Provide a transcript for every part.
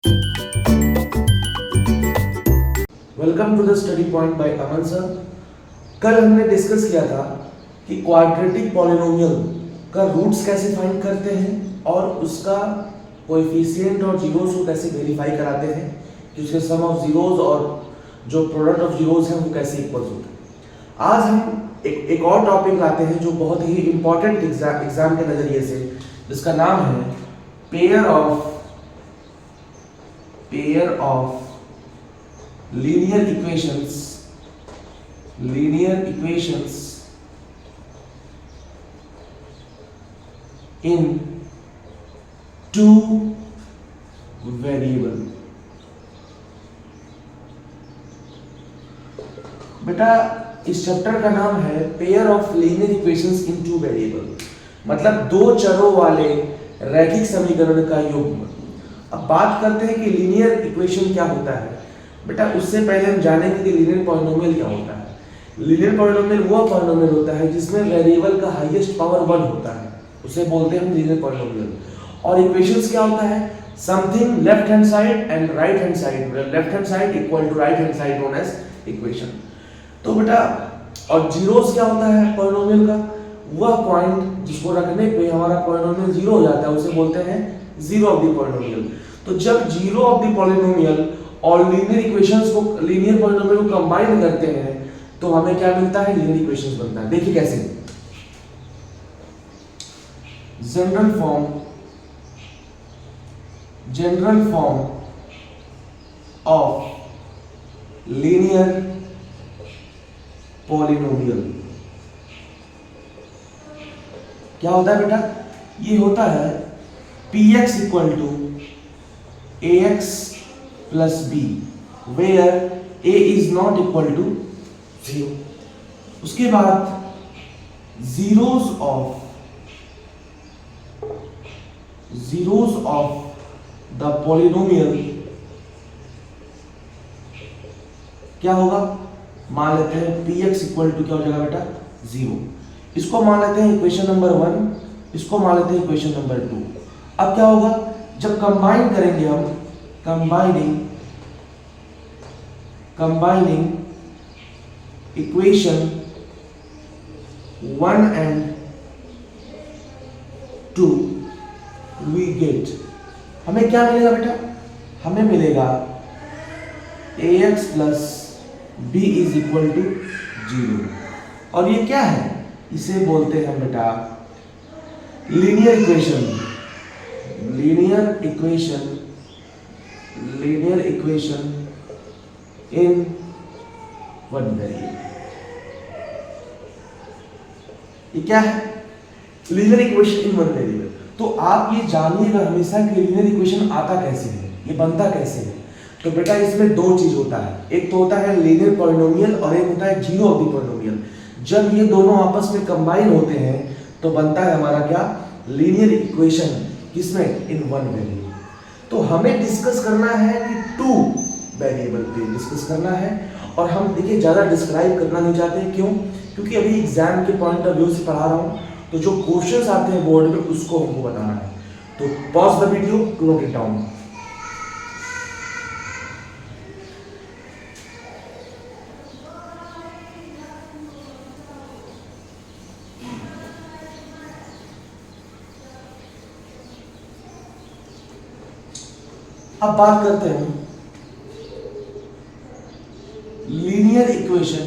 Welcome to the study point by Aman sir. कल हमने discuss किया था कि क्वाड्रेटिक पॉलिनोमियल का रूट्स कैसे फाइंड करते हैं और उसका कोएफिशिएंट और जीरोस को कैसे वेरीफाई कराते हैं कि उसके सम ऑफ जीरोस और जो प्रोडक्ट ऑफ जीरोस हैं वो कैसे इक्वल्स होते हैं। आज हम एक और टॉपिक लाते हैं जो बहुत ही इंपॉर्टेंट एग्जाम के नज़रिए से, जिसका नाम है pair of linear equations in two variable। बेटा इस चैप्टर का नाम है pair of linear equations in two variable, मतलब दो चरों वाले रैखिक समीकरण का युग्म। अब बात करते हैं कि लीनियर इक्वेशन क्या होता है। बेटा उससे पहले हम जानेंगे कि लीनियर पॉलिनोमियल क्या होता है। लीनियर पॉलिनोमियल वो पॉलिनोमियल होता है जिसमें वेरिएबल का हाईएस्ट पावर 1 होता है, उसे बोलते हैं हम लीनियर पॉलिनोमियल। और इक्वेशंस क्या होता है, something left hand side and right hand side, left hand side equal to right hand side known as equation. तो बेटा और जीरोस क्या होता है पॉलिनोमियल का, वह पॉइंट जिसको रखने पे हमारा पॉलिनोमियल जीरो हो जाता है उसे बोलते हैं जीरो ऑफ द पॉलिनोमियल। तो जब जीरो ऑफ द पॉलिनोमियल और लीनियर इक्वेशंस को, लीनियर पॉलिनोमियल को कंबाइन करते हैं तो हमें क्या मिलता है, लीनियर इक्वेशंस बनता है। देखिए कैसे, general form of linear polynomial क्या होता है बेटा, ये होता है px equal to ax plus b where a is not equal to 0। उसके बाद zeros of the polynomial क्या होगा, मान लेते हैं px इक्वल टू क्या हो जाएगा बेटा 0। इसको मान लेते हैं इक्वेशन नंबर 1, इसको मान लेते हैं इक्वेशन नंबर 2। अब क्या होगा, जब कंबाइन करेंगे हम, combining equation 1 and 2 we get, हमें क्या मिलेगा बेटा, हमें मिलेगा ax plus b is equal to 0। और ये क्या है, इसे बोलते हैं बेटा linear equation in one variable. ये क्या है, linear equation in one variable. तो आप ये जानिएगा हमेशा कि लीनियर इक्वेशन आता कैसे है, ये बनता कैसे है। तो बेटा इसमें दो चीज होता है, एक तो होता है लीनियर पॉलिनोमियल और एक होता है जीरो ऑफ द पॉलिनोमियल। जब ये दोनों आपस में कंबाइन होते हैं तो बनता है हमारा क्या, लीनियर इक्वेशन, किसमें, इन वन वेरिएबल। तो हमें डिस्कस करना है कि टू वेरिएबल पे डिस्कस करना है, और हम देखिए ज़्यादा डिस्क्राइब करना नहीं चाहते, क्यों, क्योंकि अभी एग्जाम के पॉइंट ऑफ व्यू से पढ़ा रहा हूँ, तो जो क्वेश्चंस आते हैं बोर्ड में उसको हमको बताना है। तो pause the video to note it down. अब बात करते हैं linear equation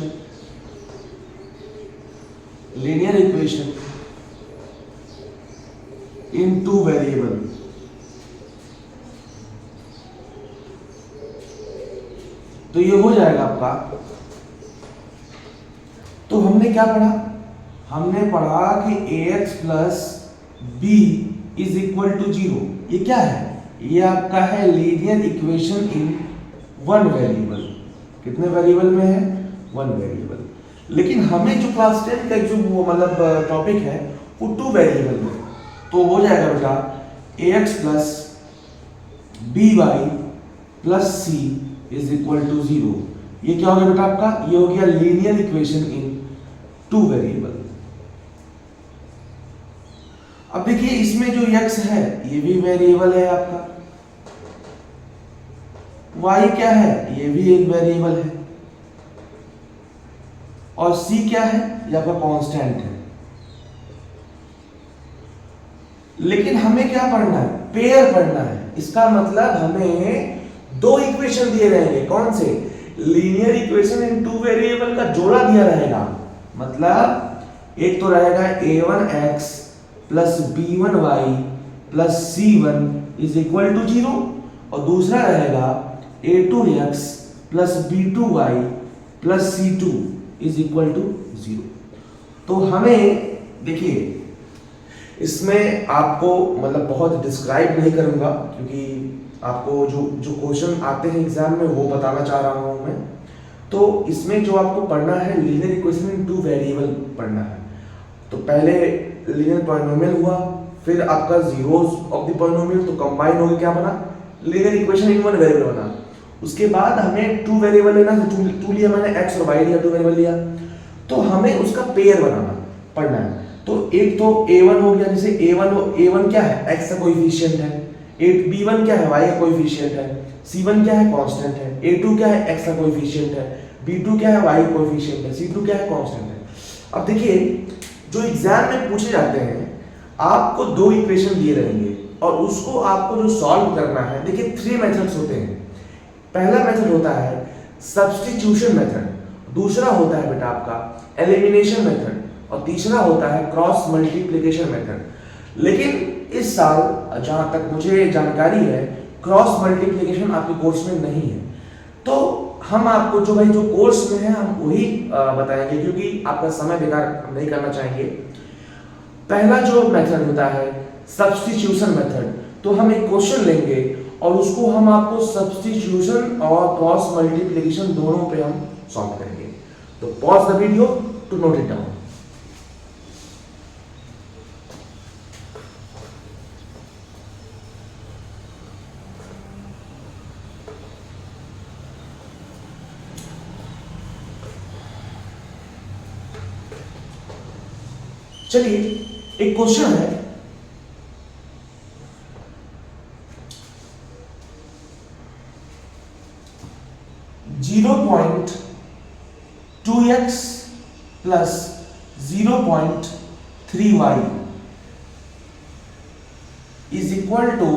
in two variable. तो ये हो जाएगा आपका, तो हमने क्या पढ़ा, हमने पढ़ा कि ax plus b is equal to 0। ये क्या है, ये आपका है linear equation in one variable. कितने वेरिएबल में है, वन वेरिएबल। लेकिन हमें जो क्लास 10 का जो वो मतलब टॉपिक है वो टू वेरिएबल में, तो हो जाएगा बेटा ax plus by plus c is equal to 0। ये क्या हो गया बेटा आपका, ये हो गया linear equation in two variable. अब देखिए इसमें जो x है ये भी वेरिएबल है आपका, y क्या है, ये भी एक वेरिएबल है, और c क्या है, ये आपका कांस्टेंट है। लेकिन हमें क्या पढ़ना है, पेयर पढ़ना है। इसका मतलब हमें दो इक्वेशन दिए रहेंगे, कौन से, linear equation in two variable का जोड़ा दिया रहेगा। मतलब एक तो रहेगा a1x plus b1y plus c1 is equal to 0, और दूसरा रहेगा a2x plus b2y plus c2 is equal to 0। तो हमें देखिए, इसमें आपको मतलब बहुत डिस्क्राइब नहीं करूंगा, क्योंकि आपको जो जो क्वेश्चन आते हैं एग्जाम में वो बताना चाह रहा हूं मैं। तो इसमें जो आपको पढ़ना है, linear equation in two variable पढ़ना है। तो पहले लीनियर पॉलिनोमियल हुआ, फिर आपका जीरोस ऑफ द पॉलिनोमियल, तो कंबाइन होकर क्या बना, linear equation in one variable बना। उसके बाद हमें टू वेरिएबल लेना, टू लिया मैंने, एक्स और वाई लिया, टू वेरिएबल लिया, तो हमें उसका पेयर बनाना पढ़ना है। तो एक तो a1 हो गया, जैसे a1 क्या है, x का कोएफिशिएंट है, b1 क्या है, y का कोएफिशिएंट है, c1 क्या है, कांस्टेंट है, a2 क्या है, x का कोएफिशिएंट है, b2 क्या है, y का कोएफिशिएंट है, c2 क्या है, कांस्टेंट है। अब देखिए, जो एग्जाम में पूछे जाते हैं, आपको दो इक्वेशन दिए रहेंगे और उसको आपको जो सॉल्व करना है, देखिए 3 मेथड्स होते हैं। पहला मेथड होता है सब्स्टिट्यूशन मेथड, दूसरा होता है बेटा आपका एलिमिनेशन मेथड, और तीसरा होता है क्रॉस मल्टीप्लिकेशन मेथड। लेकिन इस साल जहां तक मुझे जानकारी है, क्रॉस मल्टीप्लिकेशन आपके कोर्स में नहीं है। तो हम आपको जो भाई जो कोर्स में है हम वही बताएंगे, क्योंकि आपका समय बेकार हम नहीं करना चाहेंगे। पहला जो मेथड होता है सब्स्टिट्यूशन मेथड, तो हम एक क्वेश्चन लेंगे और उसको हम आपको सब्स्टिट्यूशन और क्रॉस मल्टीप्लिकेशन दोनों पे हम सॉल्व करेंगे। तो pause the video to note it down. चलिए, एक क्वेश्चन है, zero point 2x plus 0.3y is equal to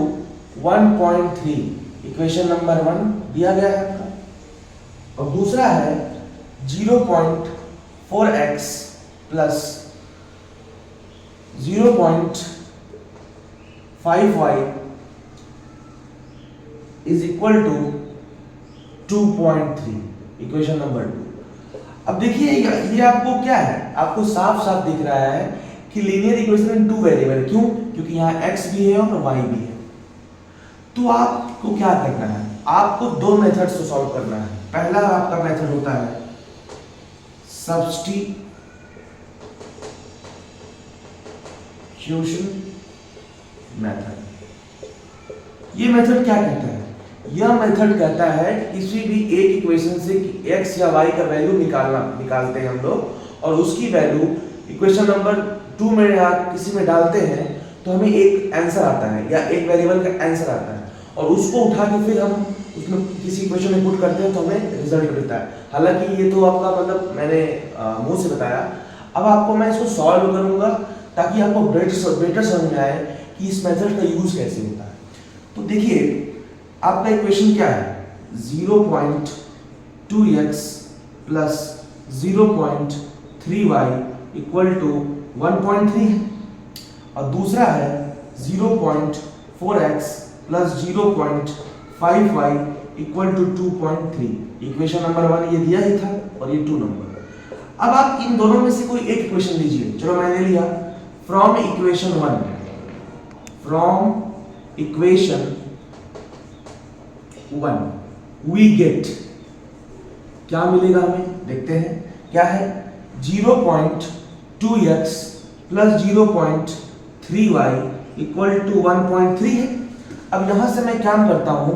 1.3। Equation number 1 दिया गया है आपका, और दूसरा है 0.4x plus 0.5y is equal to 2.3। Equation number 2। अब देखिए, ये आपको क्या है, आपको साफ साफ दिख रहा है कि linear equation in two variable. क्यों? क्योंकि यहाँ x भी है और y भी है। तो आपको क्या करना है, आपको दो मेथड से सॉल्व करना है। पहला आपका मेथड होता है सब्स्टिट्यूशन मेथड। ये मेथड क्या कहता है, यह मेथड कहता है किसी भी एक इक्वेशन से x या y का वैल्यू निकालते हैं हम लोग, और उसकी वैल्यू इक्वेशन नंबर 2 में या किसी में डालते हैं, तो हमें एक आंसर आता है या एक वेरिएबल का आंसर आता है, और उसको उठा के फिर हम उसमें किसी इक्वेशन में पुट करते हैं तो हमें रिजल्ट मिलता है। हालांकि ये तो आपका मतलब मैंने मुंह से बताया। अब आपको मैं इसको सॉल्व करूंगा ताकि आपको बेटर समझ में आए कि इस मेथड का यूज कैसे होता है। तो देखिए, आपका इक्वेशन क्या है, 0.2x plus 0.3y equal to 1.3 है, और दूसरा है 0.4x plus 0.5y equal to 2.3। Equation number 1 ये दिया ही था और ये 2 नंबर। अब आप इन दोनों में से कोई एक इक्वेशन लीजिए। चलो मैंने लिया from equation 1, from equation 1 we get, क्या मिलेगा हमें, देखते हैं क्या है, 0.2x plus 0.3y equal to 1.3 है। अब यहां से मैं क्या करता हूं,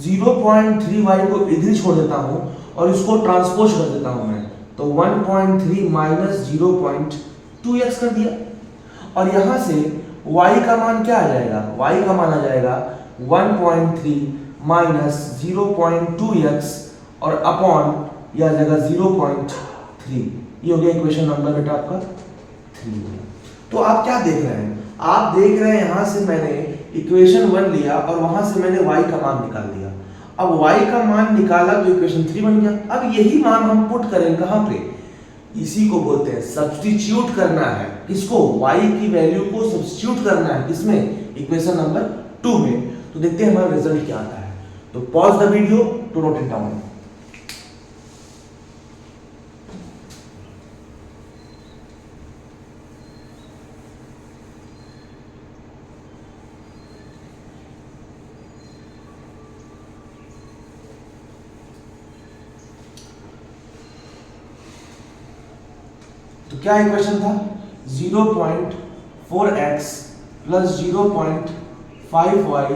0.3y को इधर छोड़ देता हूं और इसको ट्रांसपोज कर देता हूं मैं, तो 1.3 माइनस 0.2x कर दिया, और यहां से y का मान क्या आ जाएगा, y का मान आ जाएगा 1.3 माइनस 0.2x और अपॉन यह आ जाएगा 0.3। ये हो गया इक्वेशन नंबर बेटा आपका 3। तो आप क्या देख रहे हैं, आप देख रहे हैं यहां से मैंने इक्वेशन 1 लिया और वहां से मैंने y का मान निकाल दिया। अब y का मान निकाला तो इक्वेशन 3 बन गया। अब यही मान हम पुट करें कहां पे, इसी को बोलते हैं सब्स्टिट्यूट करना है। किसको, y की वैल्यू को सब्स्टिट्यूट करना है किसमें, इक्वेशन नंबर 2 में। तो देखते हैं हमारा रिजल्ट क्या आता है। तो pause the video to note it down. तो क्या इक्वेशन था, 0.4x plus 0.5y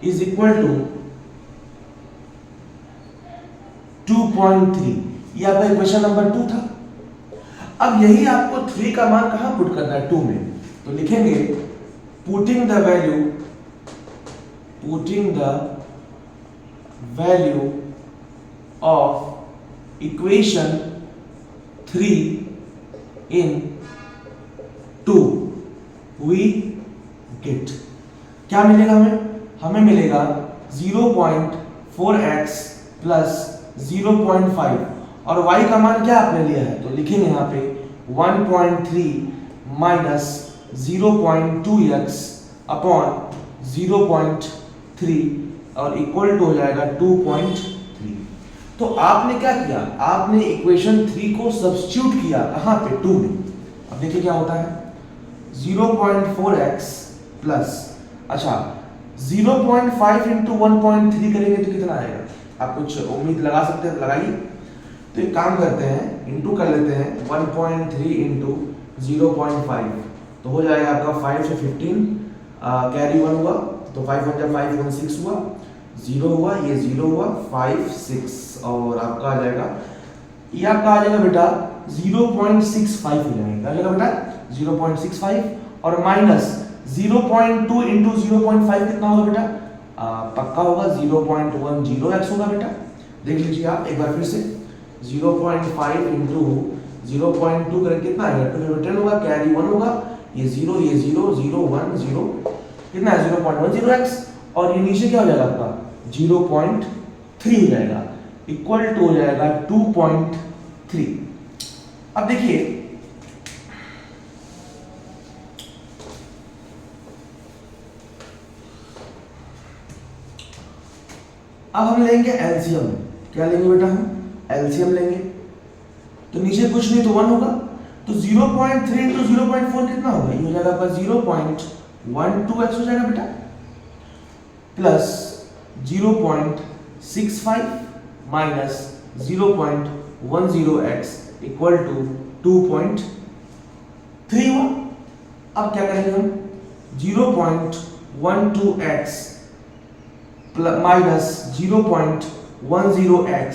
is equal to 2.3। ये आपका इक्वेशन नंबर 2 था। अब यही आपको 3 का मान कहां पुट करना है, 2 में। तो लिखेंगे putting the value of equation 3 in 2 we get, क्या मिलेगा हमें मिलेगा 0.4x प्लस 0.5 और y का मान क्या आपने लिया है, तो लिखेंगे यहाँ पे 1.3 माइनस 0.2x अपॉन 0.3 और इक्वल टू हो जाएगा 2.3। तो आपने क्या किया, आपने इक्वेशन 3 को सब्स्टिट्यूट किया कहां पे, 2 में। अब देखिए क्या होता है, 0.4x प्लस, अच्छा 0.5 इंटू 1.3 करेंगे तो कितना आएगा, आप कुछ उम्मीद लगा सकते हैं, लगाइए। तो एक काम करते हैं, इंटू कर लेते हैं 1.3 इंटू 0.5 तो हो जाएगा आपका 5 से 15 कैरी 1 हुआ तो 5 1 जा 5 1 6 हुआ, 0 हुआ, ये 0 हुआ, 5 6 और आपका आ जाएगा, ये आपका आ जाएगा बेटा 0.65 हो जाएगा, आ जाएगा बेटा 0.65 और माइनस 0.2 इंटू 0.5 कितना होगा बेटा, पक्का होगा 0.10x होगा बेटा। देख लीजिए आप एक बार फिर से, 0.5 इंटू 0.2 करें कितना आएगा, 2 10 होगा, कैरी 1 होगा, ये 0 0 0 1 0 कितना है 0.10x और ये नीचे क्या हो जाएगा आपका 0.3 हो जाएगा, इक्वल टू हो जाएगा 2.3। अब देखिए अब हम लेंगे एलसीएम। क्या लेंगे बेटा, हम एलसीएम लेंगे। तो नीचे कुछ नहीं तो 1 होगा, तो 0.3 इंटू 0.4 कितना होगा, ये हो जाएगा आपका 0.12x हो जाएगा बेटा, plus 0.65 minus 0.10x equal to 2.3 हुआ। अब क्या करेंगे हम, 0.12x minus 0.10x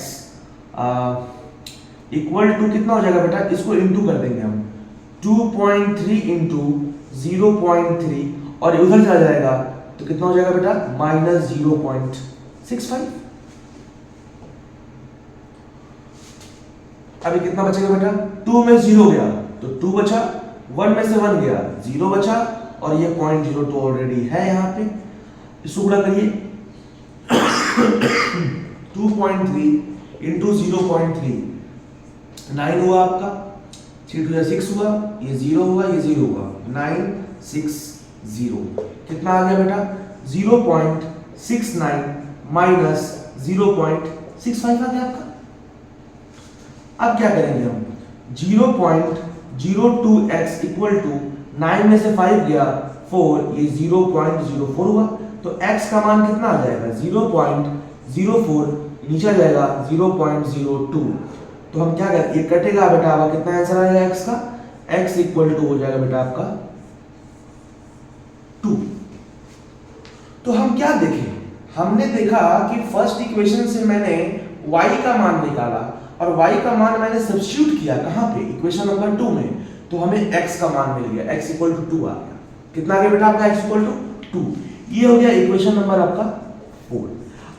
equal to कितना हो जाएगा बेटा, इसको इंटू कर देंगे हम, 2.3 इंटू 0.3 और उधर चला जाएगा तो कितना हो जाएगा बेटा माइनस 0.65। अभी कितना बचेगा बेटा, 2 में 0 गया तो 2 बचा, 1 में से 1 गया 0 बचा और ये 0.0 तो ऑलरेडी है यहाँ पे, इसको गुणा करिए 2.3 इंटू 0.3 9 हुआ आपका, 3 2 6 हुआ, ये 0 हुआ, ये 0 हुआ, 9 6 0 कितना आ गया बेटा 0.69 माइनस 0.65 आ गया आपका। अब क्या करेंगे हम, 0.02x इक्वल टू 9 में से 5 गया 4, ये 0.04 हुआ, तो x का मान कितना आ जाएगा 0.04, नीचे जाएगा 0.02। तो हम क्या करें, ये कटेगा बेटा, आपका कितना आंसर आएगा x का, x इक्वल टू हो जाएगा बेटा आपका 2। तो हम क्या देखें, हमने देखा कि फर्स्ट इक्वेशन से मैंने y का मान निकाला और y का मान मैंने सब्स्टिट्यूट किया कहां पे, इक्वेशन नंबर 2 में, तो हमें x का मान मिल गया, x इक्वल टू 2 आ गया। कितना आ गया बेटा आपका x इक्वल टू 2। ये हो गया इक्वेशन नंबर आपका 4।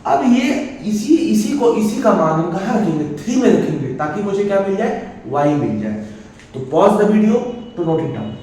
अब ये इसी का मान हम कहाँ रखेंगे, 3 में रखेंगे, ताकि मुझे क्या मिल जाए, y मिल जाए। तो pause the video to note it down.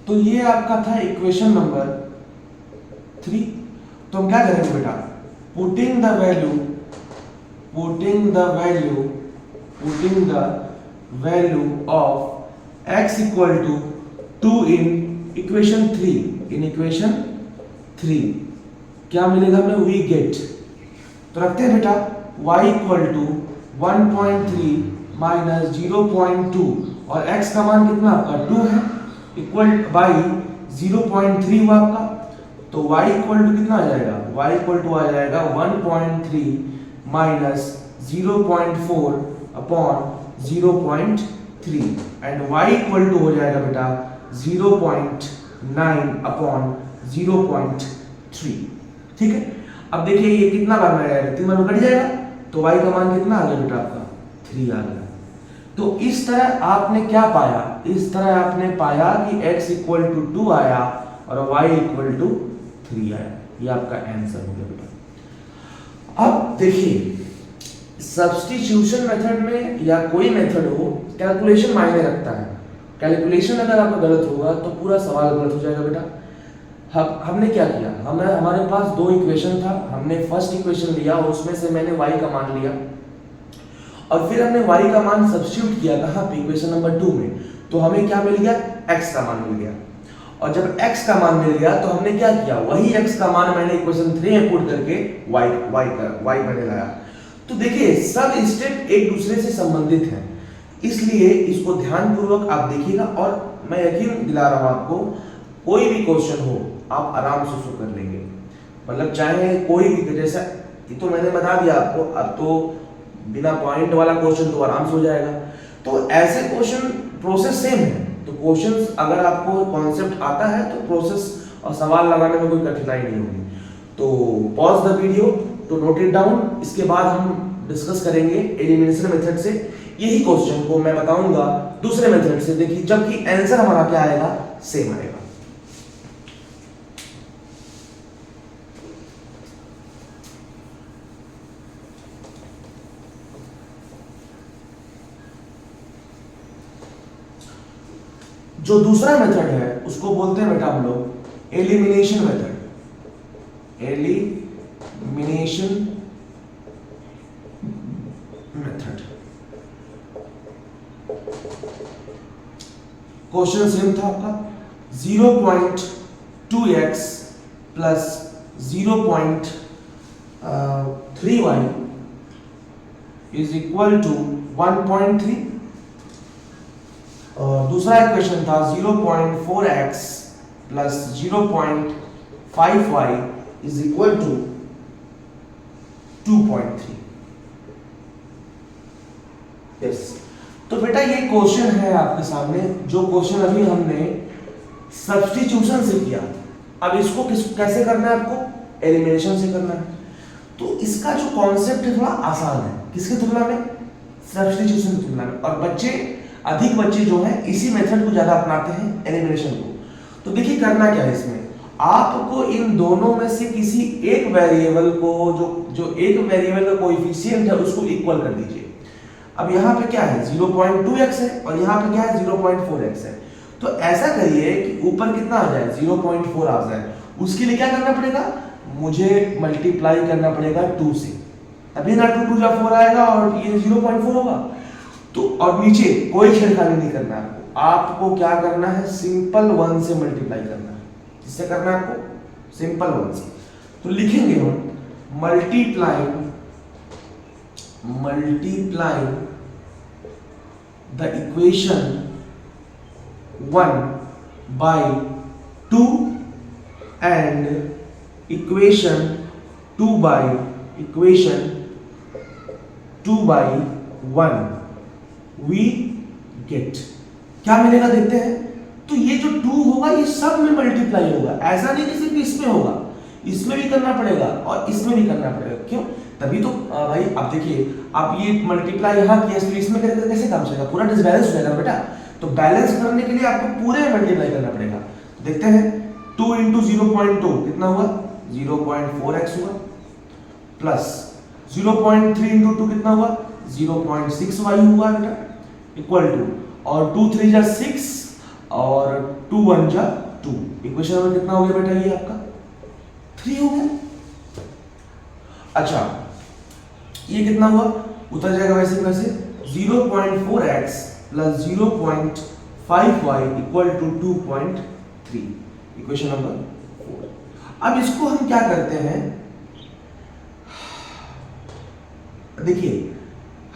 तो ये आपका था इक्वेशन नंबर 3। तो हम क्या करेंगे बेटा, putting the value of x equal to 2 in equation 3 क्या मिलेगा हमें, वी गेट। तो रखते हैं बेटा y इक्वल टू 1.3 माइनस 0.2 और x का मान कितना आपका 2 है, इक्वल बाई 0.3 हुआ आपका। तो y इक्वल टू कितना आ जाएगा, y इक्वल टू आ जाएगा 1.3 minus 0.4 upon 0.3 and y equal to हो जाएगा बेटा 0.9 अपॉन 0.3। ठीक है, अब देखिए ये कितना बार में आएगा, 3 बार में कट जाएगा, तो y का मान कितना आ गया बेटा आपका 3 आ गया। तो इस तरह आपने क्या पाया, इस तरह आपने पाया कि x इक्वल टू 2 आया और y इक्वल टू 3 आया। ये आपका आंसर हो गया बेटा। अब देखिए सब्स्टिट्यूशन मेथड में या कोई मेथड हो, कैलकुलेशन मायने रखता है। कैलकुलेशन अगर आपका गलत होगा तो पूरा सवाल गलत हो जाएगा बेटा। हमने क्या किया, हमारे पास 2 इक्वेशन था, हमने फर्स्ट इक्वेशन लिया और उसमें से मैंने y का मान लिया और फिर हमने y का मान सब्स्टिट्यूट किया कहाँ पे, इक्वेशन नंबर 2 में। तो हमें क्या मिल गया, x का मान मिल गया। और जब x का मान मिल गया तो हमने क्या किया, वही x का मान मैंने इक्वेशन 3 में पुट करके y मैंने लाया। तो देखिए सब स्टेप एक दूसरे से संबंधित हैं, इसलिए इसको ध्यानपूर्वक आप देखिएगा और मैं यकीन दिला रहा हूं आपको, कोई भी क्वेश्चन हो आप आराम से उसको कर लेंगे। मतलब चाहे कोई भी, जैसा ये तो मैंने बता दिया आपको, अब तो बिना पॉइंट वाला क्वेश्चन तो आराम से हो जाएगा। तो ऐसे क्वेश्चन प्रोसेस सेम है, तो क्वेश्चंस अगर आपको कॉन्सेप्ट आता है तो प्रोसेस और सवाल लगाने में कोई कठिनाई नहीं होगी। तो pause the video to note it down. इसके बाद हम डिस्कस करेंगे एलिमिनेशन मेथड से यही क्वेश्चन को मैं बताऊंगा दूसरे मेथड से, देखिए जबकि आंसर हमारा क्या आएगा, सेम आएगा। जो दूसरा मेथड है उसको बोलते हैं बेटा हम लोग elimination method. Elimination method question same था आपका, 0.2x plus 0.3y is equal to 1.3 और दूसरा इक्वेशन था 0.4x plus 0.5y is equal to 2.3। Yes, तो बेटा ये क्वेश्चन है आपके सामने, जो क्वेश्चन अभी हमने सब्स्टिट्यूशन से किया। अब इसको कैसे करना है, आपको एलिमिनेशन से करना है। तो इसका जो कॉन्सेप्ट है थोड़ा आसान है, किसकी तुलना में, सब्स्टिट्यूशन की तुलना में। और अधिक बच्चे जो हैं इसी मेथड को ज्यादा अपनाते हैं, एलिमिनेशन को। तो देखिए करना क्या है इसमें, आपको इन दोनों में से किसी एक वेरिएबल को, जो एक वेरिएबल का कोएफिशिएंट है उसको इक्वल कर दीजिए। अब यहाँ पे क्या है 0.2x है और यहाँ पे क्या है 0.4x है। तो ऐसा करिए कि ऊपर कितना आ जाए 0.4 आ जाए। उसके लिए क्या करना पड़ेगा, मुझे मल्टीप्लाई करना पड़ेगा 2 से, तभी ना 2 2 4 आएगा और ये 0.4 होगा। तो और नीचे कोई छेड़खानी नहीं करना है आपको क्या करना है, सिंपल 1 से मल्टीप्लाई करना है। किससे करना है आपको, सिंपल 1 से। तो लिखेंगे हम multiplying the equation 1 by 2 and equation 2 by equation 2/1 we get. क्या मिलेगा देखते हैं। तो ये जो 2 होगा ये सब में मल्टीप्लाई होगा, ऐसा नहीं कि सिर्फ इसमें होगा, इसमें भी करना पड़ेगा और इसमें भी करना पड़ेगा। क्यों? तभी तो भाई अब देखिए, आप ये मल्टीप्लाई यहाँ किया तो इसमें करेंगे कैसे काम चलेगा, पूरा डिसबैलेंस हो जाएगा बेटा। तो बैलेंस करने के लिए आपको पूरे में मल्टीप्लाई करना पड़ेगा। देखते हैं 2 × 0.2 कितना हुआ, 0.4x हुआ, प्लस 0.3 × 2 कितना हुआ, 0.6y हुआ बेटा, इक्वल टू, और 2 3 जा 6 और 2 1 जा 2। इक्वेशन नंबर कितना हो गया बेटा, ये आपका 3 हो गया। अच्छा ये कितना हुआ, उतर जाएगा वैसे वैसे, 0.4x plus 0.5y equal to 2.3, equation number 4। अब इसको हम क्या करते हैं, देखिए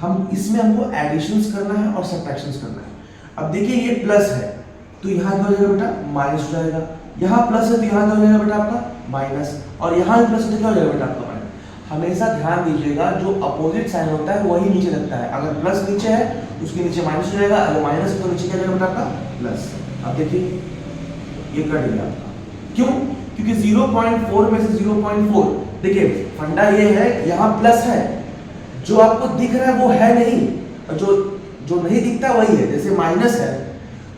हम इसमें हमको एडिशंस करना है और सब्ट्रैक्शंस करना है। अब देखिए ये प्लस है तो यहाँ क्या हो जाएगा बेटा, माइनस हो जाएगा, यहाँ प्लस है तो यहाँ क्या हो जाएगा बेटा आपका माइनस, और यहाँ भी प्लस है तो क्या हो जाएगा बेटा आपका माइनस। हमेशा ध्यान दीजिएगा जो अपोजिट साइन होता है वही नीचे लगता है, अगर प्लस नीचे है तो उसके नीचे माइनस हो जाएगा, अगर माइनस है तो नीचे क्या जाएगा बेटा आपका प्लस। अब देखिए ये कट गया आपका, क्यों? क्योंकि 0.4 में से 0.4, देखिए फंडा ये है यहाँ प्लस है, जो आपको दिख रहा है वो है नहीं, और जो नहीं दिखता वही है। जैसे माइनस है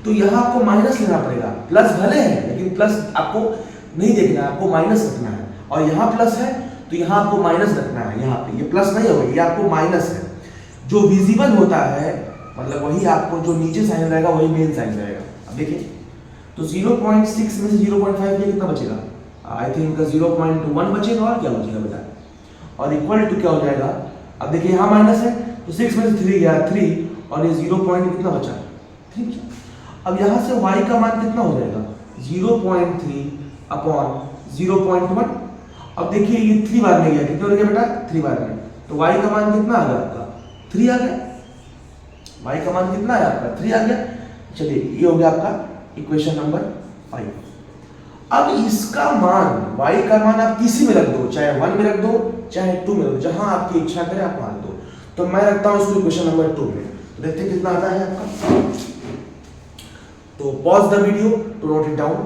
तो यहाँ आपको माइनस लेना पड़ेगा, प्लस भले है लेकिन प्लस आपको नहीं देखना है, आपको माइनस रखना है। और यहाँ प्लस है तो यहाँ आपको माइनस रखना है, यहाँ पे ये प्लस नहीं होगा, ये आपको माइनस है। जो विजिबल होता है मतलब वही आपको, जो नीचे साइन रहेगा वही मेन साइन रहेगा। अब देखिए तो 0.6 में से 0.5 ये कितना बचेगा, आई थिंक 0.1 बचेगा, और क्या बचेगा बेटा, और इक्वल टू क्या हो जाएगा। अब देखिए यहाँ माइनस है तो 6 में से 3 गया 3, और ये 0 पॉइंट कितना बचा 3। अब यहाँ से y का मान कितना हो जाएगा, 0.3 अपॉन 0.1। अब देखिए ये 3 बार में गया, कितने हो गया बेटा 3 बार में, तो y का मान कितना आ गया आपका 3 आ गया, y का मान कितना है आपका 3 आ गया। चलिए ये हो गया आपका इक्वेशन नंबर 5। अब इसका मान, y का मान आप किसी में रख दो, चाहे 1 में रख दो चाहे 2 में रख दो, जहां आपकी इच्छा करे आप मान दो। तो मैं रखता हूं इसको इक्वेशन नंबर 2 में, तो देखते हैं कितना आता है आपका। तो pause the video to note it down.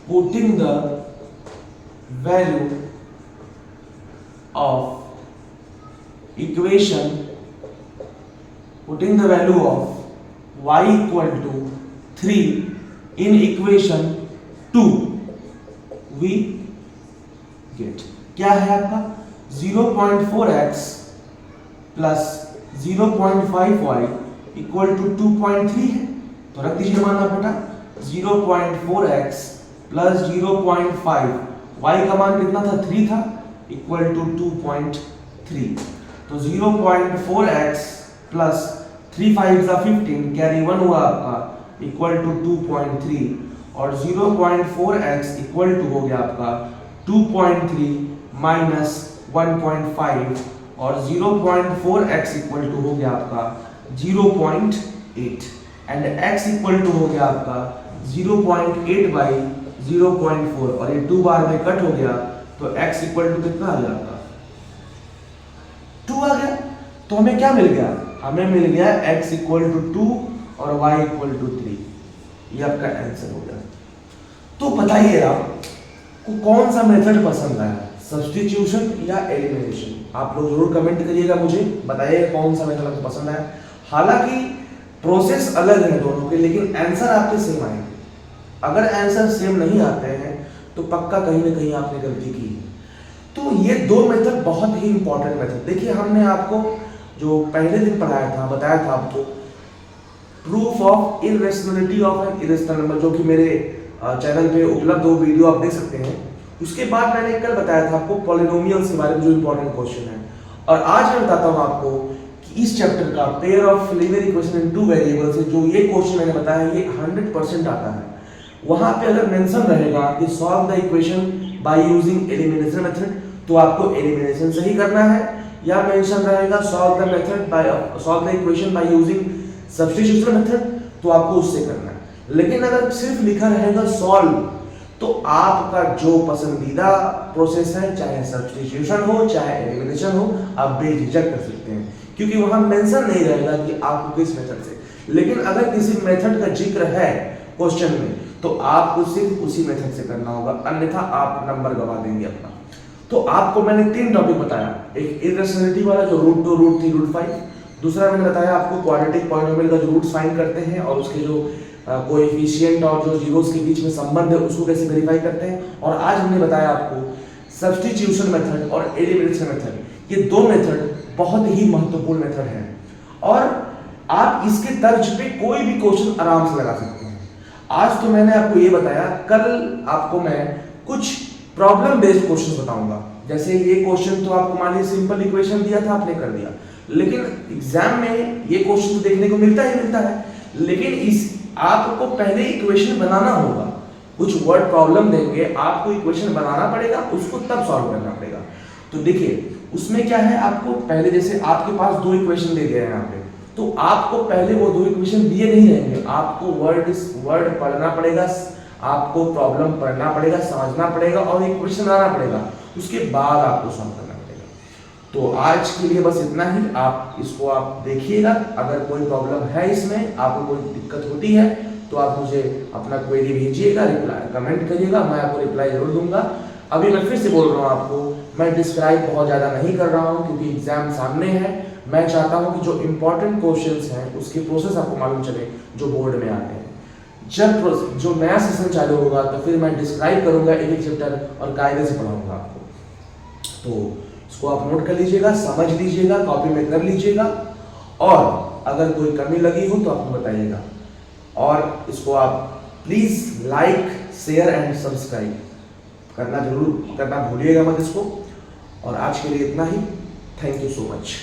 Putting the value of equation, putting the value of y equal to 3 in equation 2 we get, क्या है आपका 0.4x plus 0.5y equal to 2.3 है। तो रख दीजिए मान आप बेटा, 0.4x प्लस 0.5, y का मान कितना था 3 था, इक्वल टू 2.3। तो 0.4x प्लस 3 5 15 कैरी 1 हुआ आपका, इक्वल टू 2.3, और 0.4x इक्वल टू हो गया आपका 2.3 माइनस 1.5, और 0.4x इक्वल टू हो गया आपका 0.8, एंड x इक्वल टू हो गया आपका 0.8 बाई 0.4, और ये 2 बार में कट हो गया तो x इक्वल टू कितना आ गया आपका 2 आ गया। तो हमें क्या मिल गया, हमें मिल गया x इक्वल टू 2 और y इक्वल टू 3, ये आपका आंसर हो गया। तो बताइए आपको कौन सा मेथड पसंद आया, सब्स्टिट्यूशन या एलिमिनेशन? आप लोग जरूर कमेंट करिएगा, मुझे बताइए कौन सा मेथड आपको पसंद आया। हालांकि प्रोसेस अलग है दोनों के, लेकिन आंसर आपके सेम आएंगे। अगर आंसर सेम नहीं आते हैं तो पक्का कहीं ना कहीं आपने गलती की है। तो ये दो मेथड बहुत ही इंपॉर्टेंट मेथड। देखिए हमने आपको जो पहले दिन पढ़ाया था, बताया था आपको proof of irrationality of an irrational number, जो कि मेरे चैनल पे उपलब्ध हो, वीडियो आप देख सकते हैं। उसके बाद मैंने कल बताया था आपको पॉलिनोमियल्स के बारे में, जो इंपॉर्टेंट क्वेश्चन है। और आज मैं बताता हूँ आपको कि इस चैप्टर का pair of linear equation in 2 variables से जो ये क्वेश्चन मैंने बताया ये 100% आता है। वहां पे अगर मेंशन रहेगा कि solve the equation by using elimination method, तो आपको एलिमिनेशन से ही करना है, या मेंशन रहेगा solve the method by solve the equation by using substitution method, तो आपको उससे करना है। लेकिन अगर सिर्फ लिखा रहेगा सॉल्व, तो आपका जो पसंदीदा प्रोसेस है, चाहे सब्स्टिट्यूशन हो चाहे एलिमिनेशन हो, आप बेझिझक कर सकते हैं, क्योंकि वहां मेंशन नहीं रहेगा कि आपको किस मेथड से। लेकिन अगर किसी मेथड का जिक्र है क्वेश्चन में, तो आपको सिर्फ उसी मेथड से करना होगा, अन्यथा आप नंबर गवा देंगे अपना। तो आपको मैंने 3 टॉपिक बताया, एक इररेशनलिटी वाला जो रूट 2, रूट 3, रूट 5, दूसरा मैंने बताया आपको क्वाड्रेटिक पॉलिनोमियल का जो रूट्स फाइंड करते हैं और उसके जो कोएफिशिएंट और जो जीरोस के बीच में संबंध है उसको कैसे वेरीफाई करते हैं, और आज हमने बताया आपको सब्स्टिट्यूशन मेथड और एलिमिनेशन मेथड। ये 2 मेथड बहुत ही महत्वपूर्ण मेथड हैं और आप इसके तर्ज पे कोई भी क्वेश्चन आराम से लगा सकते हैं। आज तो मैंने आपको ये बताया, कल आपको मैं कुछ प्रॉब्लम बेस्ड क्वेश्चन बताऊंगा। जैसे ये क्वेश्चन तो आपको मान लीजिए सिंपल इक्वेशन दिया था, आपने कर दिया, लेकिन एग्जाम में ये क्वेश्चन तो देखने को मिलता ही मिलता है, लेकिन इस आपको पहले इक्वेशन बनाना होगा। कुछ वर्ड प्रॉब्लम देंगे, आपको इक्वेशन बनाना पड़ेगा, उसको तब सॉल्व करना पड़ेगा। तो देखिए उसमें क्या है, आपको पहले जैसे आपके पास 2 इक्वेशन दे दिए हैं यहाँ पे, तो आपको पहले वो 2 इक्वेशन दिए नहीं रहेंगे, आपको वर्ड पढ़ना पड़ेगा, आपको प्रॉब्लम पढ़ना पड़ेगा, समझना पड़ेगा और इक्वेशन बनाना पड़ेगा, उसके बाद आपको सॉल्व करना पड़ेगा। तो आज के लिए बस इतना ही, आप इसको आप देखिएगा। अगर कोई प्रॉब्लम है इसमें, आपको कोई दिक्कत होती है, तो आप मुझे अपना क्वेरी भेजिएगा, रिप्लाई कमेंट करिएगा, मैं आपको रिप्लाई जरूर दूंगा। अभी मैं फिर से बोल रहा हूँ आपको, मैं डिस्क्राइब बहुत ज़्यादा नहीं कर रहा हूँ क्योंकि एग्जाम सामने है। मैं चाहता हूँ कि जो इंपॉर्टेंट क्वेश्चंस हैं उसके प्रोसेस आपको मालूम चले, जो बोर्ड में आते हैं। जब जो नया सेशन चालू होगा तो फिर मैं डिस्क्राइब करूंगा एक एक चैप्टर और कायदे से पढ़ाऊंगा आपको। तो इसको आप नोट कर लीजिएगा, समझ लीजिएगा, कॉपी में कर लीजिएगा, और अगर कोई कमी लगी हो तो आपको बताइएगा। और इसको आप please like, share and subscribe करना जरूर करना भूलिएगा मत इसको। और आज के लिए इतना ही। Thank you so much.